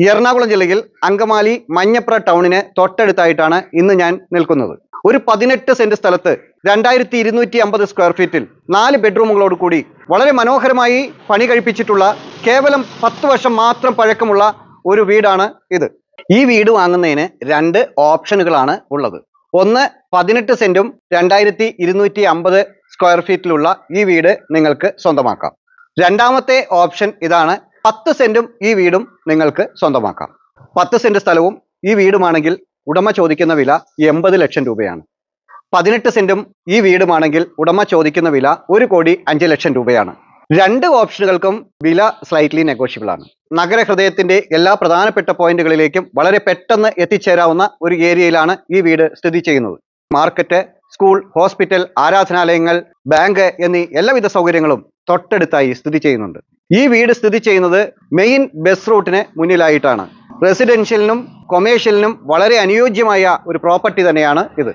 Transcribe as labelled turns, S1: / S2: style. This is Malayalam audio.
S1: എറണാകുളം ജില്ലയിൽ അങ്കമാലി മഞ്ഞപ്ര ടൗണിന് തൊട്ടടുത്തായിട്ടാണ് ഇന്ന് ഞാൻ നിൽക്കുന്നത്. ഒരു 18 സെന്റ് സ്ഥലത്ത് 2250 സ്ക്വയർ ഫീറ്റിൽ 4 ബെഡ്റൂമുകളോട് കൂടി വളരെ മനോഹരമായി പണി കഴിപ്പിച്ചിട്ടുള്ള കേവലം 10 വർഷം മാത്രം പഴക്കമുള്ള ഒരു വീടാണ് ഇത്. ഈ വീട് വാങ്ങുന്നതിന് 2 ഓപ്ഷനുകളാണ് ഉള്ളത്. ഒന്ന് 18 സെന്റും 2250 സ്ക്വയർ ഫീറ്റിലുള്ള ഈ വീട് നിങ്ങൾക്ക് സ്വന്തമാക്കാം. രണ്ടാമത്തെ ഓപ്ഷൻ ഇതാണ്, 10 സെന്റും ഈ വീടും നിങ്ങൾക്ക് സ്വന്തമാക്കാം. 10 സെന്റ് സ്ഥലവും ഈ വീടുമാണെങ്കിൽ ഉടമ ചോദിക്കുന്ന വില 80 ലക്ഷം രൂപയാണ്. 18 സെന്റും ഈ വീടുമാണെങ്കിൽ ഉടമ ചോദിക്കുന്ന വില 1,05 ലക്ഷം രൂപയാണ്. 2 ഓപ്ഷനുകൾക്കും വില സ്ലൈറ്റ്ലി നെഗോഷ്യബിൾ ആണ്. നഗരഹൃദയത്തിന്റെ എല്ലാ പ്രധാനപ്പെട്ട പോയിന്റുകളിലേക്കും വളരെ പെട്ടെന്ന് എത്തിച്ചേരാവുന്ന ഒരു ഏരിയയിലാണ് ഈ വീട് സ്ഥിതി ചെയ്യുന്നത്. മാർക്കറ്റ്, സ്കൂൾ, ഹോസ്പിറ്റൽ, ആരാധനാലയങ്ങൾ, ബാങ്ക് എന്നീ എല്ലാവിധ സൗകര്യങ്ങളും തൊട്ടടുത്തായി സ്ഥിതി ചെയ്യുന്നുണ്ട്. ഈ വീട് സ്ഥിതി ചെയ്യുന്നത് മെയിൻ ബസ് റൂട്ടിന് മുന്നിലായിട്ടാണ്. റെസിഡൻഷ്യലിനും കൊമേഴ്ഷ്യലിനും വളരെ അനുയോജ്യമായ ഒരു പ്രോപ്പർട്ടി തന്നെയാണ് ഇത്.